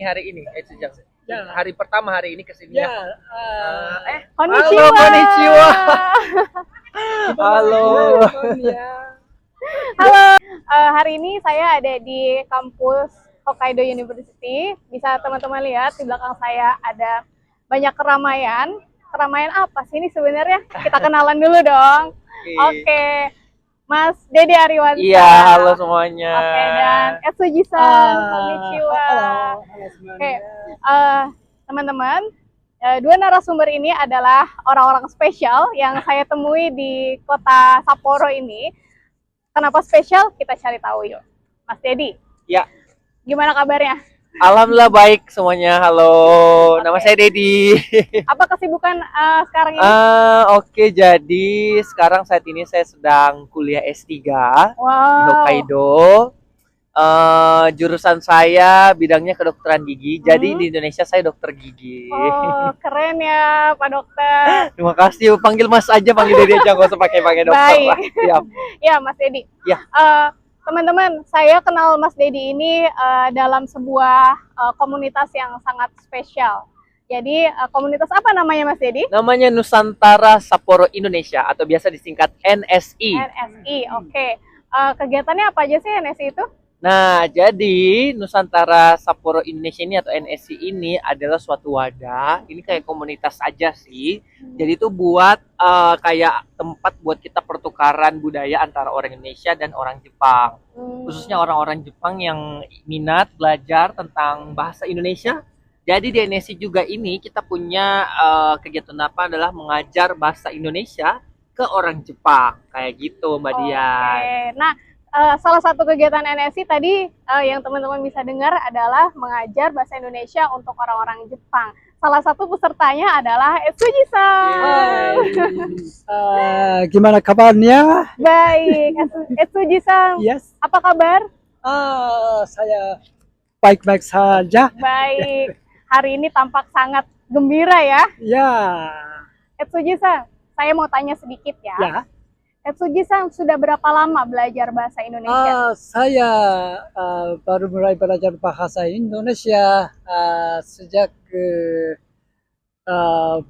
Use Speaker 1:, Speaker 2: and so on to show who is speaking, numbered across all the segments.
Speaker 1: Hari ini, sejak
Speaker 2: Ya.
Speaker 1: hari pertama hari ini kesini ya.
Speaker 2: Konnichiwa.
Speaker 1: Halo, konnichiwa. Halo.
Speaker 2: Halo, hari ini saya ada di kampus Hokkaido University. Bisa teman-teman lihat di belakang saya ada banyak keramaian. Keramaian apa sih ini sebenarnya? Kita kenalan dulu dong. Oke. Mas Dede Ariwansa.
Speaker 1: Iya, halo semuanya.
Speaker 2: Oke, dan Etsuji-san. Konnichiwa.
Speaker 3: Halo semuanya.
Speaker 2: Oke, teman-teman, dua narasumber ini adalah orang-orang spesial yang saya temui di kota Sapporo ini. Kenapa spesial? Kita cari tahu yuk. Mas Dedi,
Speaker 1: Ya,
Speaker 2: gimana kabarnya?
Speaker 1: alhamdulillah baik semuanya. Halo, nama saya Dedi.
Speaker 2: Apa kesibukan sekarang ini?
Speaker 1: Oke, jadi sekarang saat ini saya sedang kuliah S3 di
Speaker 2: Wow.
Speaker 1: Hokkaido. Jurusan saya bidangnya kedokteran gigi. Jadi di Indonesia saya dokter gigi.
Speaker 2: Oh, keren ya, Pak Dokter.
Speaker 1: Terima kasih, panggil Mas aja, panggil Dedi aja, nggak usah pakai dokter
Speaker 2: Baik.
Speaker 1: lah. Siap.
Speaker 2: Ya, Mas Dedi.
Speaker 1: Ya.
Speaker 2: Teman-teman, saya kenal Mas Dedi ini dalam sebuah komunitas yang sangat spesial. Jadi, komunitas apa namanya Mas Dedi?
Speaker 1: Namanya Nusantara Sapporo Indonesia atau biasa disingkat NSI.
Speaker 2: NSI, oke. Kegiatannya apa aja sih NSI itu?
Speaker 1: Nah, jadi Nusantara Sapporo Indonesia ini atau NSI ini adalah suatu wadah. Ini kayak komunitas aja sih. Jadi itu buat kayak tempat buat kita pertukaran budaya antara orang Indonesia dan orang Jepang. Khususnya orang-orang Jepang yang minat belajar tentang bahasa Indonesia. Jadi di NSI juga ini kita punya kegiatan apa adalah mengajar bahasa Indonesia ke orang Jepang. Kayak gitu, Mbak Dian.
Speaker 2: Oke. Nah, salah satu kegiatan NSI tadi yang teman-teman bisa dengar adalah mengajar bahasa Indonesia untuk orang-orang Jepang. Salah satu pesertanya adalah Etsuji-san.
Speaker 3: Gimana kabarnya?
Speaker 2: Baik, Etsuji-san.
Speaker 3: Yes.
Speaker 2: Apa kabar?
Speaker 3: Saya baik-baik saja.
Speaker 2: Baik. Hari ini tampak sangat gembira ya.
Speaker 3: Ya.
Speaker 2: Etsuji-san, saya mau tanya sedikit ya.
Speaker 3: Ya.
Speaker 2: Etsuji-san sudah berapa lama belajar bahasa Indonesia?
Speaker 3: Saya baru mulai belajar bahasa Indonesia sejak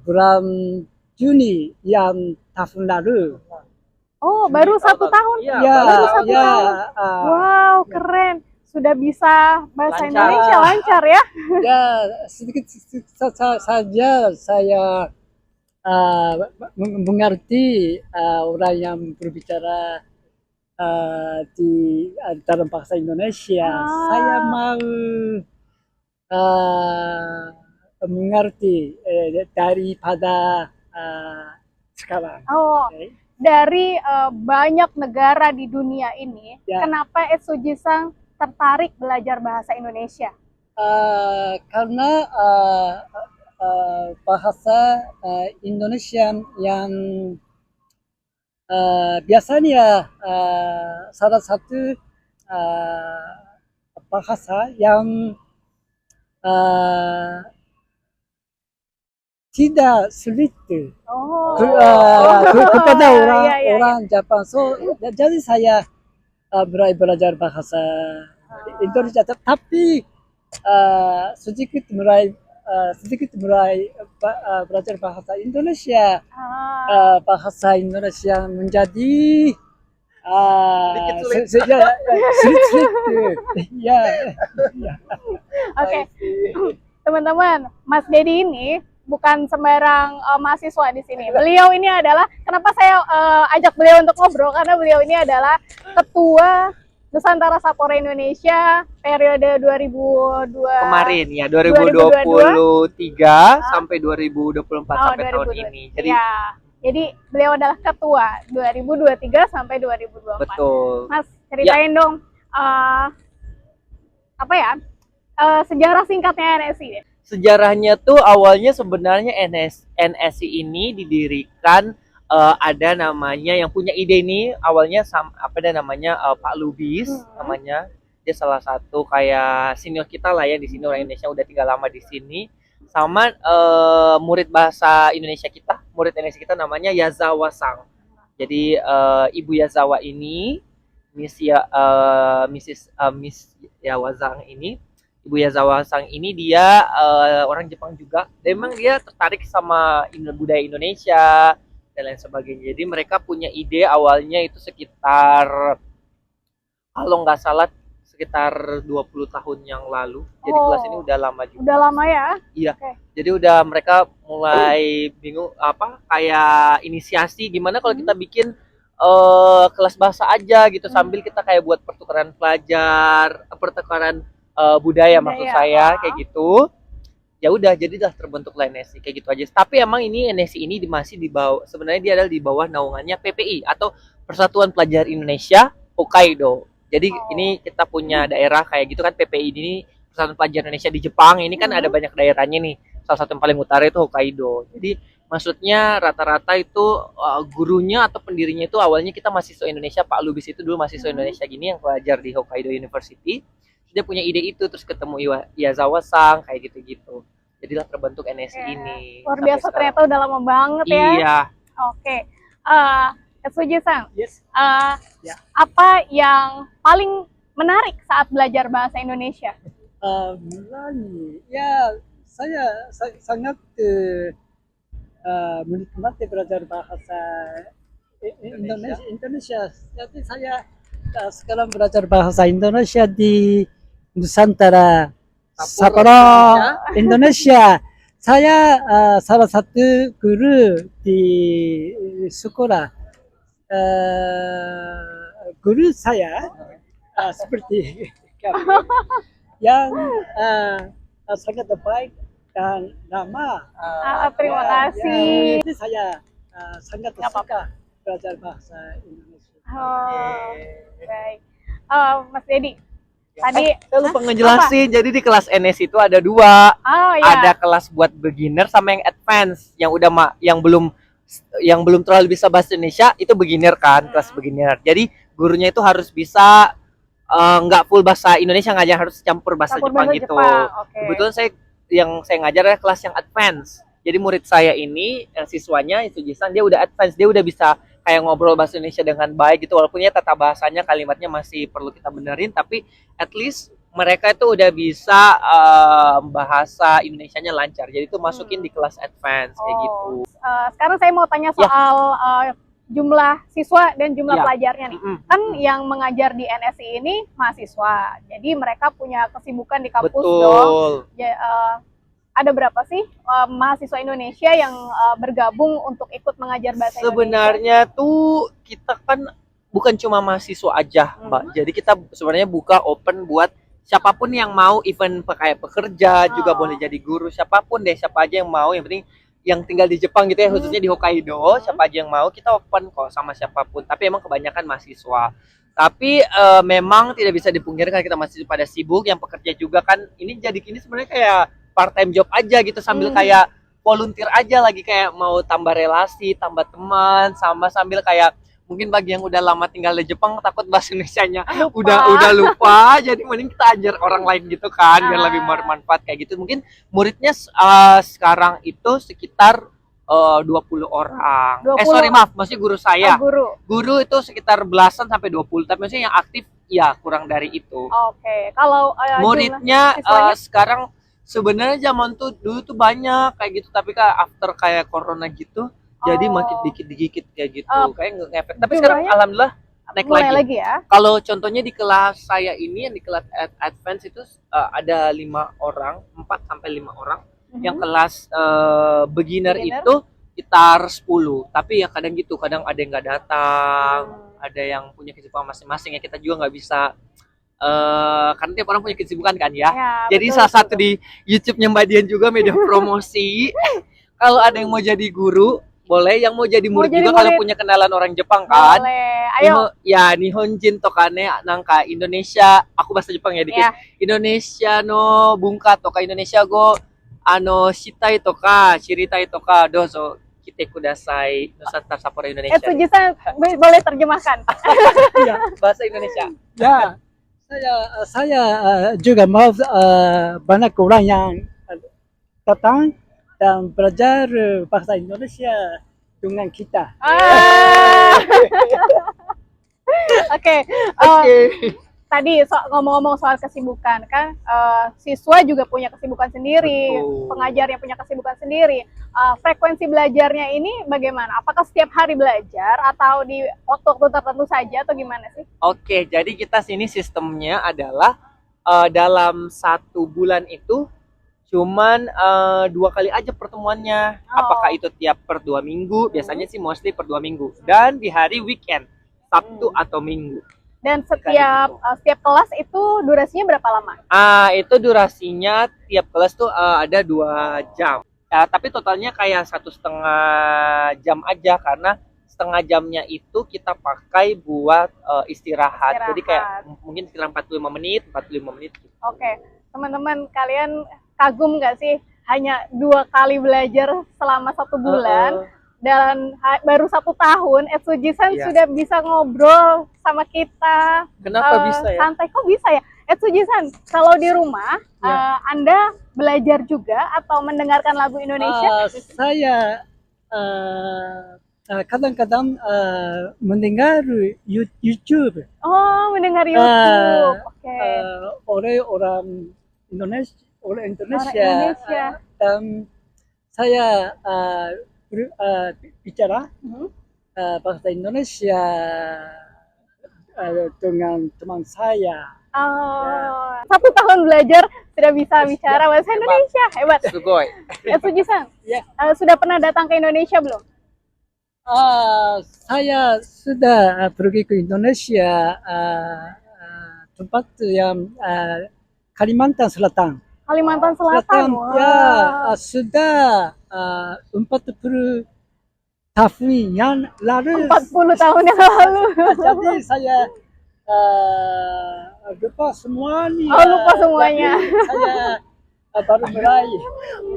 Speaker 3: bulan Juni yang tahun lalu.
Speaker 2: Oh, baru 1 tahun?
Speaker 1: Iya,
Speaker 2: baru 1 tahun.
Speaker 3: ya.
Speaker 2: Wow, keren. Sudah bisa bahasa
Speaker 1: Lancar.
Speaker 2: Indonesia lancar ya?
Speaker 3: Ya, sedikit saja saya mengerti orang yang berbicara di dalam bahasa Indonesia. Saya mau mengerti daripada sekarang.
Speaker 2: Oh, dari banyak negara di dunia ini,
Speaker 3: Ya.
Speaker 2: kenapa Etsuji-san tertarik belajar bahasa Indonesia?
Speaker 3: Karena bahasa Indonesia yang biasanya salah satu bahasa yang tidak sulit
Speaker 2: Oh,
Speaker 3: kepada
Speaker 2: iya, iya.
Speaker 3: orang Jepang. So, jadi saya mulai belajar bahasa Indonesia, tapi sedikit mulai belajar bahasa Indonesia. Bahasa Indonesia menjadi
Speaker 1: Sedikit
Speaker 3: sulit. Ya.
Speaker 2: Oke. Teman-teman, Mas Dedi ini bukan sembarang mahasiswa di sini. Beliau ini adalah, kenapa saya ajak beliau untuk ngobrol, karena beliau ini adalah ketua Nusantara Sapporo Indonesia periode 2002
Speaker 1: Kemarin ya 2023 sampai 2024 sampai tahun ini. Jadi
Speaker 2: ya, jadi beliau adalah ketua 2023 sampai 2024.
Speaker 1: betul.
Speaker 2: Mas, ceritain dong apa ya sejarah singkatnya NSI.
Speaker 1: Sejarahnya tuh awalnya sebenarnya NSI ini didirikan ada namanya yang punya ide ini awalnya namanya Pak Lubis namanya. Dia salah satu kayak senior kita lah ya di sini, orang Indonesia udah tinggal lama di sini. Sama murid bahasa Indonesia kita, murid Indonesia kita namanya Yazawa Sang. Jadi Ibu Yazawa ini Miss Yawazang ini, Ibu Yawazang ini dia orang Jepang juga. Dan memang dia tertarik sama budaya Indonesia dan lain sebagainya. Jadi mereka punya ide awalnya itu sekitar, kalau nggak salah, sekitar 20 tahun yang lalu. Jadi kelas ini udah lama juga.
Speaker 2: Udah lama ya?
Speaker 1: Iya.
Speaker 2: Oke.
Speaker 1: Jadi udah mereka mulai bingung apa kayak inisiasi gimana kalau kita bikin kelas bahasa aja gitu sambil kita kayak buat pertukaran pelajar, pertukaran budaya maksud saya kayak gitu. Ya udah jadilah terbentuklah NSI kayak gitu aja. Tapi emang ini NSI ini masih di bawah, sebenarnya dia adalah di bawah naungannya PPI atau Persatuan Pelajar Indonesia Hokkaido. Jadi ini kita punya daerah kayak gitu kan, PPI ini Persatuan Pelajar Indonesia di Jepang. Ini kan ada banyak daerahnya nih. Salah satu yang paling utara itu Hokkaido. Jadi maksudnya rata-rata itu gurunya atau pendirinya itu awalnya kita mahasiswa Indonesia. Pak Lubis itu dulu mahasiswa Indonesia gini yang pelajar di Hokkaido University. Dia punya ide itu terus ketemu Iyazawa-san kayak gitu-gitu. Jadilah terbentuk NSI ini.
Speaker 2: Luar biasa ternyata udah lama banget ya.
Speaker 1: Iya.
Speaker 2: Oke. Katsuji-san,
Speaker 3: Yes. Ya.
Speaker 2: apa yang paling menarik saat belajar bahasa Indonesia?
Speaker 3: Mulai, ya saya sangat menikmati belajar bahasa Indonesia. Jadi saya sekarang belajar bahasa Indonesia di Nusantara, Sapporo, Indonesia. Saya salah satu guru di sekolah. Guru saya seperti kami yang sangat baik dan ramah.
Speaker 2: Terima kasih.
Speaker 3: Jadi saya sangat suka belajar bahasa Indonesia.
Speaker 2: Oh, baik. Mas Dedi, tadi
Speaker 1: Saya lupa ngejelasin. Jadi di kelas NS itu ada dua.
Speaker 2: Oh ya.
Speaker 1: Ada kelas buat beginner sama yang advance. Yang udah yang belum terlalu bisa bahasa Indonesia itu beginner kan, kelas beginner. Jadi gurunya itu harus bisa nggak full bahasa Indonesia, ngajar harus campur bahasa Jepang gitu.
Speaker 2: Okay.
Speaker 1: Kebetulan saya ngajar adalah kelas yang advance. Jadi murid saya ini siswanya Itsuji-san dia udah advance, dia udah bisa kayak ngobrol bahasa Indonesia dengan baik gitu, walaupun ya tata bahasanya kalimatnya masih perlu kita benerin, tapi at least mereka itu udah bisa bahasa Indonesianya lancar. Jadi itu masukin di kelas advance kayak gitu.
Speaker 2: Sekarang saya mau tanya soal jumlah siswa dan jumlah pelajarnya nih. Kan yang mengajar di NSI ini mahasiswa. Jadi mereka punya kesibukan di kampus dong. Ya, ada berapa sih mahasiswa Indonesia yang bergabung untuk ikut mengajar bahasa Indonesia?
Speaker 1: Sebenarnya tuh kita kan bukan cuma mahasiswa aja, Mbak. Jadi kita sebenarnya buka open buat siapapun yang mau, even kayak pekerja juga boleh jadi guru, siapapun deh, siapa aja yang mau, yang penting yang tinggal di Jepang gitu ya, khususnya di Hokkaido, siapa aja yang mau kita open kok sama siapapun. Tapi emang kebanyakan mahasiswa. Tapi memang tidak bisa dipungkirkan kita masih pada sibuk, yang pekerja juga kan ini jadi kini sebenarnya kayak part time job aja gitu, sambil kayak volunteer aja lagi, kayak mau tambah relasi, tambah teman, sama sambil kayak mungkin bagi yang udah lama tinggal di Jepang takut bahasa Indonesianya udah lupa, jadi mending kita ajar orang lain gitu kan, biar lebih bermanfaat kayak gitu. Mungkin muridnya sekarang itu sekitar 20 orang.
Speaker 2: 20.
Speaker 1: Maaf, maksudnya guru saya.
Speaker 2: Guru
Speaker 1: itu sekitar belasan sampai 20, tapi maksudnya yang aktif ya kurang dari itu.
Speaker 2: Oke. Kalau
Speaker 1: muridnya sekarang sebenarnya zaman tuh dulu tuh banyak kayak gitu, tapi after kayak corona gitu jadi makin dikit-dikit kayak gitu, kayak nggak ngefek. Tapi sekarang alhamdulillah naik lagi
Speaker 2: ya.
Speaker 1: Kalau contohnya di kelas saya ini, yang di kelas advance itu ada 5 orang, 4 sampai 5 orang. Yang kelas beginner itu sekitar 10. Tapi ya kadang gitu, kadang ada yang nggak datang, ada yang punya kesibukan masing-masing, ya kita juga nggak bisa karena tiap orang punya kesibukan kan ya. Jadi salah satu di YouTube-nya Mbak Dian juga media promosi. Kalau ada yang mau jadi guru boleh, yang mau jadi murid juga kalau punya kenalan orang Jepang kan.
Speaker 2: Boleh. Ayo.
Speaker 1: Ya, Nihonjin tokane nangka Indonesia, aku bahasa Jepang ya dikit. Indonesia no bunka toka Indonesia go shitai toka shiritai toka dozo kite kudasai Nusantara Sapporo Indonesia.
Speaker 2: Tsuji-san boleh terjemahkan.
Speaker 3: Ya,
Speaker 1: bahasa Indonesia.
Speaker 3: Ya. Saya juga mau banyak orang yang datang dan belajar bahasa Indonesia dengan kita.
Speaker 2: Oke,
Speaker 1: Oke.
Speaker 2: tadi ngomong-ngomong soal kesibukan kan, siswa juga punya kesibukan sendiri,
Speaker 1: Betul.
Speaker 2: pengajarnya punya kesibukan sendiri. Frekuensi belajarnya ini bagaimana? Apakah setiap hari belajar atau di waktu-waktu tertentu saja atau gimana sih?
Speaker 1: Oke, jadi kita sini sistemnya adalah dalam 1 bulan itu cuman 2 kali aja pertemuannya. Apakah
Speaker 2: Oh.
Speaker 1: itu tiap per 2 minggu? Biasanya sih mostly per 2 minggu. Dan di hari weekend, Sabtu atau Minggu.
Speaker 2: Dan
Speaker 1: Kayak gitu.
Speaker 2: setiap kelas itu durasinya berapa lama?
Speaker 1: Itu durasinya tiap kelas tuh ada 2 jam. Ya, tapi totalnya kayak 1,5 jam aja karena setengah jamnya itu kita pakai buat istirahat. Jadi kayak mungkin sekitar 45 menit, 45 menit. Gitu.
Speaker 2: Oke, teman-teman kalian kagum nggak sih hanya 2 kali belajar selama 1 bulan dan baru 1 tahun, Etsuji-san
Speaker 1: Iya.
Speaker 2: sudah bisa ngobrol sama kita.
Speaker 1: Kenapa bisa ya?
Speaker 2: Santai kok bisa ya? Etsuji-san, kalau di rumah Anda belajar juga atau mendengarkan lagu Indonesia?
Speaker 3: saya kadang-kadang mendengar YouTube.
Speaker 2: Oh, mendengar YouTube. Oke.
Speaker 3: Oleh orang Indonesia,
Speaker 2: Orang Indonesia.
Speaker 3: dan saya bicara
Speaker 2: Mhm.
Speaker 3: bahasa Indonesia dengan teman saya.
Speaker 2: Oh, 1 tahun belajar sudah bisa bicara bahasa Indonesia, hebat.
Speaker 1: Sugoi.
Speaker 2: Etsuji-san,
Speaker 3: Ya.
Speaker 2: sudah pernah datang ke Indonesia belum?
Speaker 3: Saya sudah pergi ke Indonesia, tempat yang Kalimantan Selatan.
Speaker 2: Kalimantan Selatan.
Speaker 3: Ya,
Speaker 2: Wah.
Speaker 3: sudah 40 tahun yang lalu.
Speaker 2: 40 tahun yang lalu.
Speaker 3: Jadi saya lupa semuanya.
Speaker 2: Oh, lupa semuanya.
Speaker 3: Jadi saya baru mulai.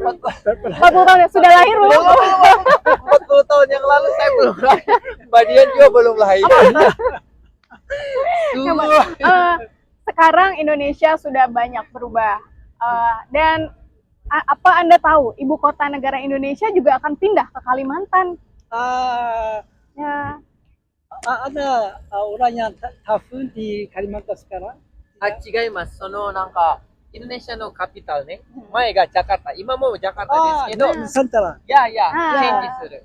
Speaker 2: 40 tahun ya, sudah lahir belum?
Speaker 1: 40 tahun yang lalu saya belum lahir. Mbak Dian juga belum lahir.
Speaker 2: Sekarang Indonesia sudah banyak berubah. Dan apa Anda tahu, ibu kota negara Indonesia juga akan pindah ke Kalimantan? Ya.
Speaker 3: Ada orang yang tahu di Kalimantan sekarang.
Speaker 1: 違います。なんか、インドネシアのカピタルね。前がジャカルタ。今もジャカルタですけど、
Speaker 3: Nusantara.
Speaker 1: いやいや、
Speaker 2: あー
Speaker 1: チェンジする。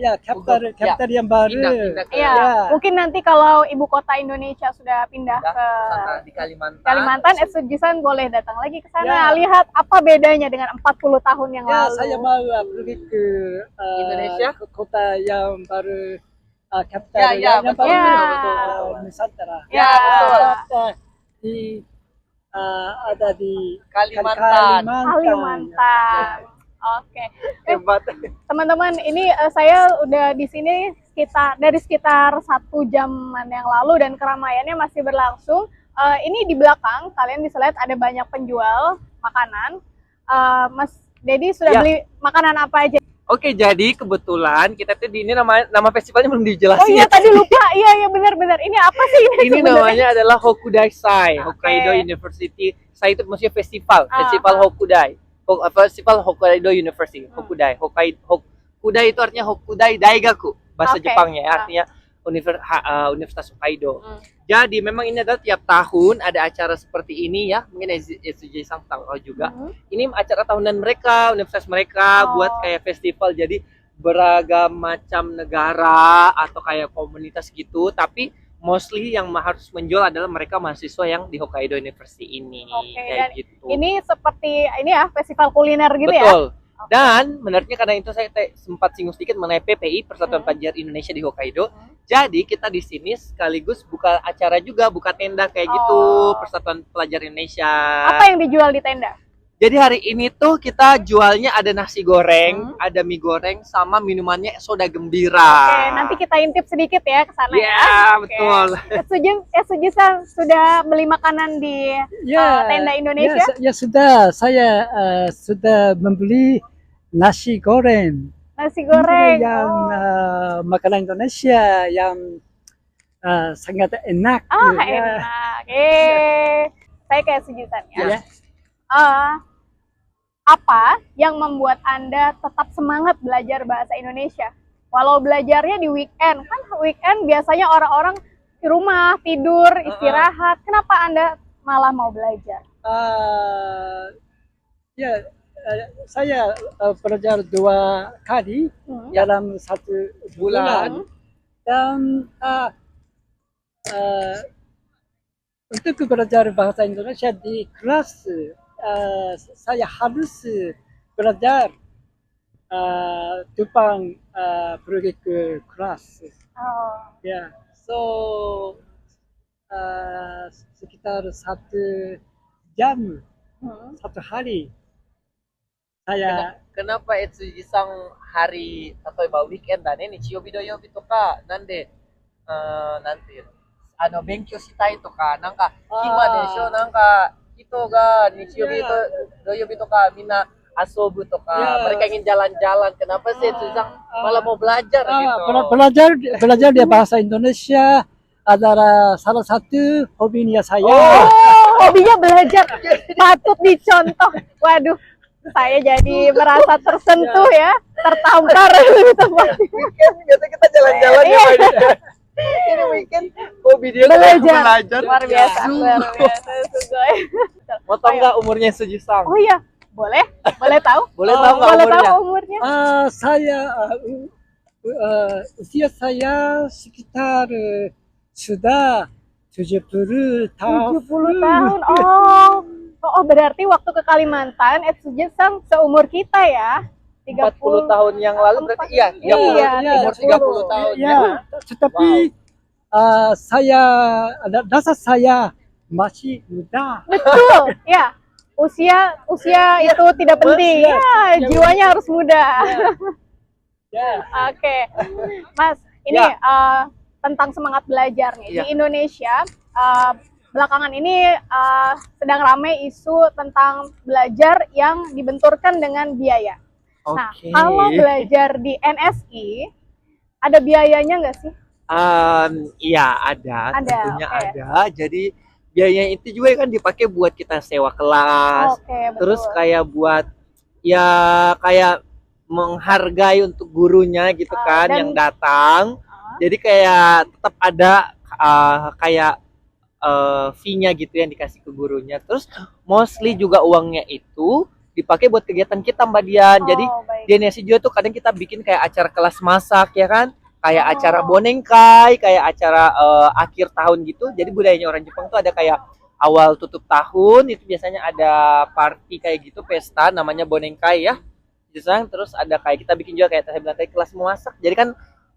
Speaker 3: Ya, capital yang baru.
Speaker 1: Pindah ke
Speaker 2: Iya, mungkin nanti kalau ibu kota Indonesia sudah pindah ke
Speaker 1: sana di Kalimantan.
Speaker 2: Kalimantan, Etsuji-san boleh datang lagi ke sana.
Speaker 3: Ya.
Speaker 2: Lihat apa bedanya dengan 40 tahun yang
Speaker 3: Ya,
Speaker 2: lalu.
Speaker 3: saya mau pergi ke
Speaker 1: Indonesia?
Speaker 3: ke kota yang baru, capital
Speaker 1: Ya, ya,
Speaker 3: yang
Speaker 1: betul,
Speaker 3: baru,
Speaker 1: betul.
Speaker 3: Nusantara.
Speaker 2: Ya,
Speaker 1: betul.
Speaker 3: Ada di
Speaker 1: Kalimantan.
Speaker 2: Kalimantan. Oke.
Speaker 1: Hebat.
Speaker 2: Teman-teman, ini saya udah di sini sekitar 1 jaman yang lalu dan keramaiannya masih berlangsung. Ini di belakang kalian bisa lihat ada banyak penjual makanan. Mas Dedi sudah
Speaker 1: Ya.
Speaker 2: beli makanan apa aja?
Speaker 1: Oke, jadi kebetulan kita tuh di ini nama festivalnya belum
Speaker 2: Oh
Speaker 1: dijelasin.
Speaker 2: iya, tadi lupa. Iya benar-benar. Ini apa sih ini?
Speaker 1: Ini
Speaker 2: sebenarnya?
Speaker 1: namanya adalah Hokudai Sai,
Speaker 2: Oke.
Speaker 1: Hokkaido University. Sai itu maksudnya festival,
Speaker 2: Ah,
Speaker 1: festival Hokudai. Festival Hokkaido University, Hokudai. Hokudai itu artinya Hokudai Daigaku, bahasa
Speaker 2: Oke.
Speaker 1: Jepangnya ya, artinya Universitas Hokkaido.
Speaker 2: Hmm.
Speaker 1: Jadi memang ini adalah tiap tahun ada acara seperti ini ya, mungkin SUJ-san tahu juga.
Speaker 2: Hmm.
Speaker 1: Ini acara tahunan mereka, universitas mereka
Speaker 2: Oh.
Speaker 1: buat kayak festival, jadi beragam macam negara atau kayak komunitas gitu, tapi mostly yang harus menjual adalah mereka mahasiswa yang di Hokkaido University ini.
Speaker 2: Oke,
Speaker 1: Kayak
Speaker 2: dan
Speaker 1: gitu.
Speaker 2: ini seperti ini ya, festival kuliner gitu ya?
Speaker 1: Betul. Dan menariknya karena itu saya sempat singgung sedikit mengenai PPI, Persatuan Pelajar Indonesia di Hokkaido. Jadi kita di sini sekaligus buka acara juga, buka tenda kayak gitu,
Speaker 2: Oh.
Speaker 1: Persatuan Pelajar Indonesia.
Speaker 2: Apa yang dijual di tenda?
Speaker 1: Jadi hari ini tuh kita jualnya ada nasi goreng, ada mie goreng, sama minumannya soda gembira.
Speaker 2: Oke, nanti kita intip sedikit ya ke sana
Speaker 1: Ya,
Speaker 2: ya. Oke.
Speaker 1: betul.
Speaker 2: Etsuji-san sudah beli makanan di tenda Indonesia?
Speaker 3: Ya, sudah. Saya sudah membeli nasi goreng.
Speaker 2: Nasi goreng.
Speaker 3: Yang makanan Indonesia yang sangat enak.
Speaker 2: Ah,
Speaker 3: ya.
Speaker 2: enak. Saya kayak Etsuji-san ya.
Speaker 3: Ya.
Speaker 2: Apa yang membuat Anda tetap semangat belajar bahasa Indonesia? Walau belajarnya di weekend, kan weekend biasanya orang-orang di rumah tidur, istirahat. Kenapa Anda malah mau belajar?
Speaker 3: Ya, saya belajar 2 kali dalam 1 bulan dan untuk belajar bahasa Indonesia di kelas saya harus belajar depan pergi ke kelas.
Speaker 2: Oh,
Speaker 3: Ya, so sekitar 1 jam 1 hari saya
Speaker 1: Kenapa Etsuji-san hari例えばウィーケンダーね、日曜日土曜日とかなんでなんていうの勉強したいとかなんか暇でしょなんか人が日曜日と土曜日とかみんな遊ぶとか
Speaker 3: Ya.
Speaker 1: mereka ingin jalan-jalan kenapa sih Etsuji-san malah mau belajar gitu
Speaker 3: belajar dia bahasa Indonesia adalah salah satu hobinya saya.
Speaker 2: oh, hobinya belajar. Patut dicontoh. Waduh, saya jadi merasa tersentuh ya, tertampar lebih tepatnya.
Speaker 1: weekend biasa kita jalan-jalan ya Pak. Ini weekend hobi dia
Speaker 2: Belajar. Luar biasa, luar biasa. Sugoi.
Speaker 1: mau tau nggak umurnya Etsuji-san
Speaker 2: Oh iya, boleh? Boleh tahu?
Speaker 1: boleh tahu nggak
Speaker 2: Boleh
Speaker 1: umurnya
Speaker 2: tahu umurnya?
Speaker 3: Saya usia saya sekitar sudah 70 tahun.
Speaker 2: 70 tahun. Oh, berarti waktu ke Kalimantan, Etsuji-san seumur kita ya.
Speaker 1: 40 tahun yang lalu berarti iya 30
Speaker 2: Iya,
Speaker 1: umur 30 tahun
Speaker 3: Ya, tetapi saya rasa saya masih muda.
Speaker 2: Betul, ya. Usia itu tidak penting.
Speaker 3: Ya.
Speaker 2: Ya, jiwanya harus muda.
Speaker 3: Ya.
Speaker 2: Oke, Mas, ini
Speaker 1: Ya.
Speaker 2: tentang semangat belajar nih.
Speaker 1: Ya.
Speaker 2: Di Indonesia, belakangan ini sedang ramai isu tentang belajar yang dibenturkan dengan biaya. Nah,
Speaker 1: Oke.
Speaker 2: kalau belajar di NSI, ada biayanya nggak sih?
Speaker 1: Iya ada,
Speaker 2: Ada,
Speaker 1: tentunya
Speaker 2: oke.
Speaker 1: ada. Jadi biaya itu juga kan dipakai buat kita sewa kelas,
Speaker 2: Oke, betul.
Speaker 1: terus kayak buat ya kayak menghargai untuk gurunya gitu kan
Speaker 2: dan-
Speaker 1: yang datang. Jadi kayak tetap ada kayak fee-nya gitu yang dikasih ke gurunya. Terus mostly juga uangnya itu dipakai buat kegiatan kita Mbak Dian. Jadi
Speaker 2: baik.
Speaker 1: di NSI juga tuh kadang kita bikin kayak acara kelas masak ya kan, kayak
Speaker 2: Oh.
Speaker 1: acara bonengkai, kayak acara akhir tahun gitu. Jadi budayanya orang Jepang tuh ada kayak awal tutup tahun itu biasanya ada party kayak gitu, pesta namanya bonengkai ya. Terus ada kayak kita bikin juga kayak saya bilang tadi kelas memasak. Jadi kan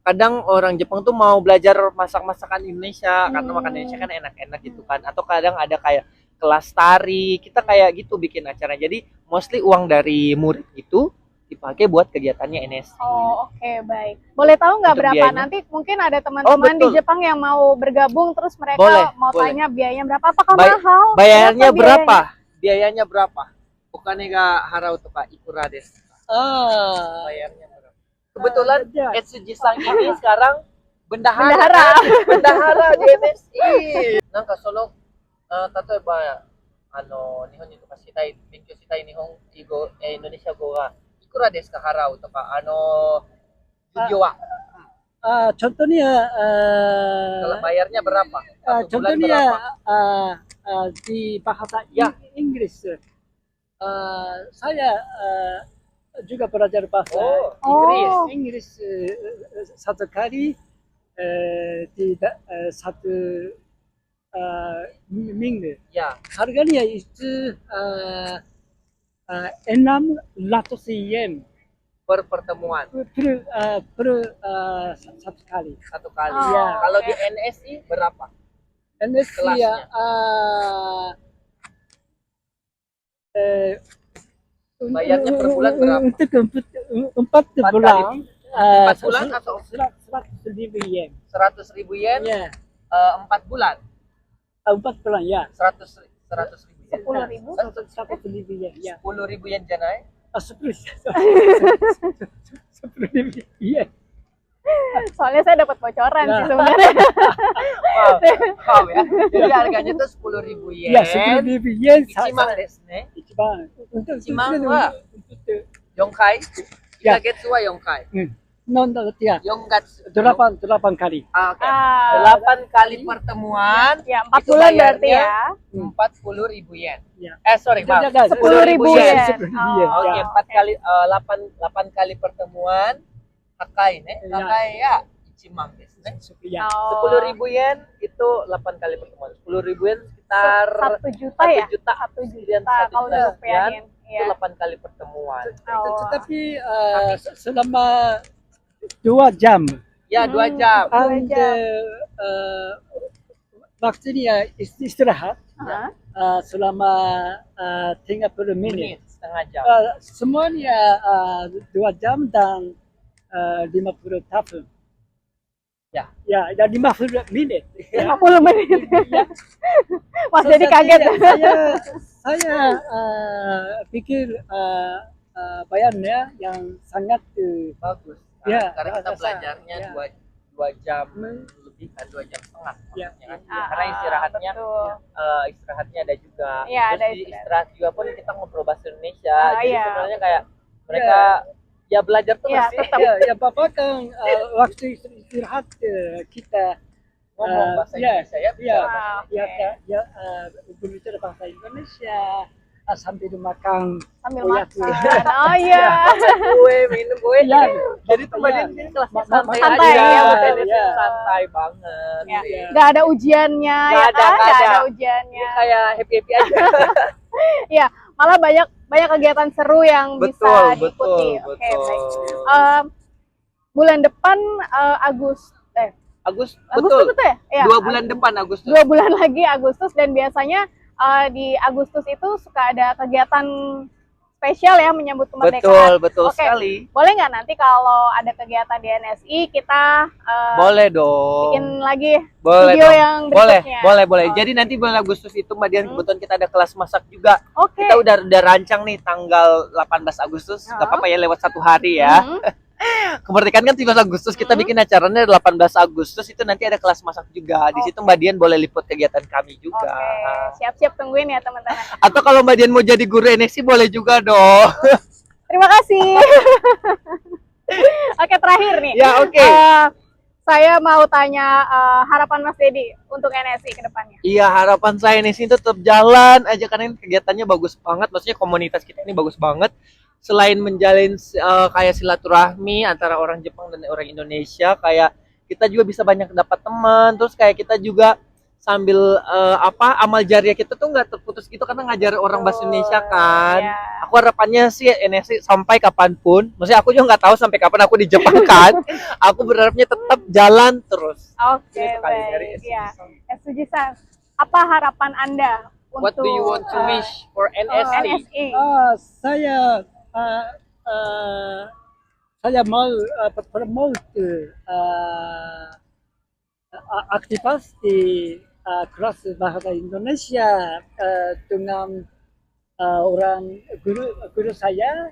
Speaker 1: kadang orang Jepang tuh mau belajar masak-masakan Indonesia karena makan Indonesia kan enak-enak gitu kan. Atau kadang ada kayak kelas tari, kita kayak gitu bikin acara. Jadi mostly uang dari murid itu dipakai buat kegiatannya NSI.
Speaker 2: Oh, oke, baik. Boleh tahu nggak
Speaker 1: Untuk
Speaker 2: berapa?
Speaker 1: biayanya?
Speaker 2: Nanti mungkin ada teman-teman di
Speaker 1: betul.
Speaker 2: Jepang yang mau bergabung, terus mereka
Speaker 1: Boleh,
Speaker 2: mau
Speaker 1: boleh.
Speaker 2: tanya biayanya berapa? Apakah
Speaker 1: Bay-
Speaker 2: mahal?
Speaker 1: Bayarnya
Speaker 2: Biayanya?
Speaker 1: berapa? Biayanya berapa? Bukannya nggak harau tuh Pak, ikura desu. Bayarnya berapa? Kebetulan
Speaker 3: Ya.
Speaker 1: Etsuji-san ini sekarang bendahara.
Speaker 2: Bendahara.
Speaker 1: Bendahara di NSI. なんかその例えば日本にとか勉強したい日本語、インドネシア語はいくらですか払うとか授業は
Speaker 3: Contohnya
Speaker 1: kalau bayarnya berapa? Satu bulan
Speaker 3: contohnya
Speaker 1: berapa?
Speaker 3: di bahasa
Speaker 1: Ya.
Speaker 3: Inggris saya juga belajar bahasa
Speaker 1: Inggris.
Speaker 3: Inggris 1 kali di satu minggu.
Speaker 1: Ya,
Speaker 3: Harganya itu 600 yen
Speaker 1: per pertemuan
Speaker 3: per 1 kali.
Speaker 1: satu kali.
Speaker 2: Oh,
Speaker 1: Ya. Kalau
Speaker 2: oke.
Speaker 1: di NSI berapa?
Speaker 3: NSC
Speaker 1: Kelasnya. Bayarnya per bulan berapa?
Speaker 3: Untuk 4
Speaker 1: Empat
Speaker 3: bulan.
Speaker 1: kali. 4 bulan atau
Speaker 3: 100.000 yen.
Speaker 1: 100.000 yen?
Speaker 3: Ya,
Speaker 1: 4 bulan
Speaker 3: 4 bulan ya.
Speaker 1: 100.000 yen.
Speaker 2: 10.000?
Speaker 3: 100.000 yen. Ya.
Speaker 1: 10.000 yenじゃない
Speaker 3: 10.000 yen.
Speaker 2: Soalnya saya dapat bocoran
Speaker 3: Ya.
Speaker 2: sih sebenarnya.
Speaker 1: Wow ya. Jadi harganya tuh 10.000 yen.
Speaker 3: Ya, 10.000 yen.
Speaker 1: Ichiman desu ne.
Speaker 3: Ichiban. Untuk
Speaker 1: 1万は
Speaker 3: untuk
Speaker 1: 4回。1
Speaker 3: や
Speaker 1: ヶ月は4回。
Speaker 3: うん ya,
Speaker 1: Yonggatsu.
Speaker 3: delapan kali.
Speaker 1: Oke.
Speaker 2: Ah,
Speaker 1: 8 kali pertemuan.
Speaker 2: ya 4
Speaker 1: Itu
Speaker 2: bulan berarti
Speaker 1: bayarnya
Speaker 2: ya.
Speaker 1: 40.000 yen.
Speaker 3: Ya.
Speaker 1: Sorry, maaf.
Speaker 3: Ya,
Speaker 2: 10.000
Speaker 1: yen.
Speaker 2: yen.
Speaker 3: 10.000
Speaker 2: Oh,
Speaker 3: yen,
Speaker 1: Oke,
Speaker 3: ya.
Speaker 1: 4 kali 8 kali pertemuan. Kakai ne?
Speaker 3: Ya.
Speaker 1: Kakai ya 1万ですね.
Speaker 3: Ya.
Speaker 2: Oh.
Speaker 1: 10.000 yen itu 8 kali pertemuan. 10.000 yen sekitar
Speaker 2: 1 juta ya?
Speaker 1: 1 juta.
Speaker 2: 1
Speaker 1: Sekian
Speaker 2: juta
Speaker 1: 1
Speaker 2: kalau
Speaker 1: juta
Speaker 2: dirupiahin.
Speaker 1: itu
Speaker 2: Ya.
Speaker 1: 8 kali pertemuan.
Speaker 2: Oh.
Speaker 3: Tetapi selama 2 jam
Speaker 1: Ya, 2 jam.
Speaker 2: Dua
Speaker 3: and
Speaker 2: jam.
Speaker 3: waktunya istirahat
Speaker 2: Hah?
Speaker 3: selama 30 menit.
Speaker 1: Menit, setengah jam.
Speaker 3: Semuanya 2 jam dan 50 tahun.
Speaker 1: Ya.
Speaker 3: Ya, dan 50 menit.
Speaker 2: 50 menit.
Speaker 3: Ya.
Speaker 2: Mas jadi kaget.
Speaker 3: Saya pikir bayarnya yang sangat
Speaker 1: Bagus.
Speaker 3: Ya,
Speaker 1: Karena kita
Speaker 3: rasa-
Speaker 1: belajarnya
Speaker 3: ya.
Speaker 1: 2 jam lebih kan 2 jam setengah.
Speaker 3: Ya.
Speaker 1: maksudnya kan.
Speaker 2: Ah,
Speaker 1: Karena istirahatnya
Speaker 2: betul.
Speaker 1: istirahatnya ada juga.
Speaker 2: Iya,
Speaker 1: Terus
Speaker 2: ada
Speaker 1: di
Speaker 2: istirahat.
Speaker 1: istirahat juga pun kita ngobrol bahasa Indonesia.
Speaker 2: Ah,
Speaker 1: Jadi
Speaker 2: iya.
Speaker 1: sebenarnya kayak mereka ya belajar terus
Speaker 2: Iya,
Speaker 1: sih.
Speaker 2: tetap.
Speaker 3: Ya, Bapak kan waktu istirahat kita
Speaker 1: Ngomong bahasa
Speaker 3: ya,
Speaker 1: Indonesia ya.
Speaker 3: ya,
Speaker 2: Ah, oke.
Speaker 3: ya, berbicara bahasa Indonesia sambil makan
Speaker 2: Sambil
Speaker 3: oyaku.
Speaker 2: makan. Oh iya.
Speaker 1: Kue, minum kue.
Speaker 3: Ya.
Speaker 1: Jadi tuh
Speaker 3: Ya.
Speaker 1: badan jadi kelasnya santai
Speaker 2: Santai,
Speaker 1: aja.
Speaker 2: ya,
Speaker 1: Badannya
Speaker 2: betul.
Speaker 1: tuh santai banget.
Speaker 2: Ya.
Speaker 1: Iya.
Speaker 2: Nggak ada ujiannya
Speaker 1: Nggak
Speaker 2: ya
Speaker 1: ada,
Speaker 2: kan?
Speaker 1: nggak
Speaker 2: Nggak
Speaker 1: ada.
Speaker 2: ada ujiannya.
Speaker 1: Kayak happy aja.
Speaker 2: Iya, malah banyak kegiatan seru yang bisa diikuti. Oke, baik. Bulan depan Agustus
Speaker 1: Agustus,
Speaker 2: betul ya? Iya,
Speaker 1: 2 bulan depan Agustus.
Speaker 2: 2 bulan lagi Agustus, dan biasanya di Agustus itu suka ada kegiatan spesial ya menyambut kemerdekaan.
Speaker 1: Betul
Speaker 2: Oke.
Speaker 1: sekali.
Speaker 2: Boleh nggak nanti kalau ada kegiatan di NSI kita
Speaker 1: Boleh dong.
Speaker 2: bikin lagi
Speaker 1: Boleh
Speaker 2: video
Speaker 1: dong.
Speaker 2: yang
Speaker 1: Boleh,
Speaker 2: berikutnya?
Speaker 1: boleh. Jadi nanti bulan Agustus itu Mbak Dian kebetulan kita ada kelas masak juga.
Speaker 2: Oke.
Speaker 1: Kita udah rancang nih tanggal 18 Agustus. Gak apa-apa ya lewat 1 hari ya.
Speaker 2: Mhm.
Speaker 1: Kemerdekaan kan 17 Agustus, kita bikin acaranya 18 Agustus itu nanti ada kelas masak juga. Di situ Mbak Dian boleh liput kegiatan kami juga.
Speaker 2: Oke, siap-siap tungguin ya teman-teman.
Speaker 1: Atau kalau Mbak Dian mau jadi guru NSI boleh juga dong.
Speaker 2: Terima kasih. Oke, terakhir nih.
Speaker 1: Ya, oke.
Speaker 2: Saya mau tanya harapan Mas Dedi untuk NSI ke depannya.
Speaker 1: Iya, harapan saya NSI itu tetap jalan aja karena ini kegiatannya bagus banget. Maksudnya komunitas kita ini bagus banget. Selain menjalin kayak silaturahmi antara orang Jepang dan orang Indonesia, kayak kita juga bisa banyak dapat teman. Terus kayak kita juga sambil amal jariah kita tuh nggak terputus gitu karena ngajar orang bahasa Indonesia kan.
Speaker 2: Ya.
Speaker 1: Aku harapannya sih NSI sampai kapanpun. Maksudnya aku juga nggak tahu sampai kapan aku di Jepang kan. Aku berharapnya tetap jalan terus.
Speaker 2: Oke,
Speaker 1: Ini sekali dari
Speaker 2: baik.
Speaker 1: SUG
Speaker 2: Ya.
Speaker 1: Sang.
Speaker 2: Sujisan, apa harapan Anda untuk
Speaker 1: What do you want to wish for NSI?
Speaker 2: NSI?
Speaker 3: Saya mau promote aktivitas di kelas bahasa Indonesia dengan orang guru saya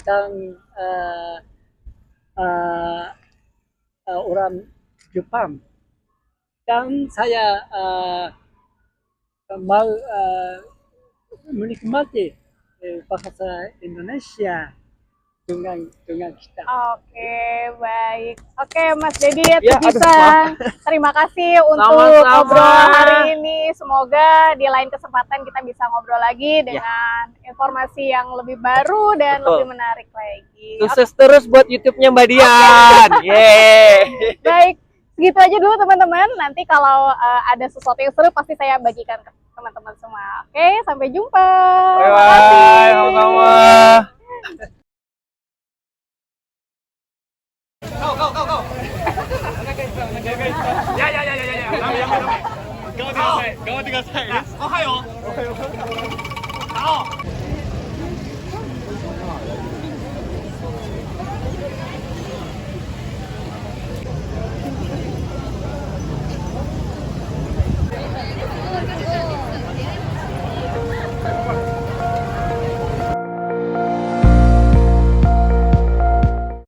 Speaker 3: dan orang Jepang, dan saya mau menikmati bahasa Indonesia dengan kita.
Speaker 2: Oke, baik. Oke, Mas Dedi,
Speaker 1: Ya,
Speaker 2: Sujisan, terima kasih untuk
Speaker 1: Sama-sama.
Speaker 2: ngobrol hari ini. Semoga di lain kesempatan kita bisa ngobrol lagi dengan informasi yang lebih baru dan
Speaker 1: Betul.
Speaker 2: lebih menarik lagi.
Speaker 1: Sukses terus buat YouTube-nya Mbak Dian. Yeay.
Speaker 2: Baik, segitu aja dulu teman-teman. Nanti kalau ada sesuatu yang seru pasti saya bagikan ke teman-teman semua. Oke, sampai jumpa.
Speaker 1: Bye
Speaker 2: Terima kasih.
Speaker 1: bye. Sama-sama.
Speaker 4: Ya。頑張ってください。頑張ってください。おはよう。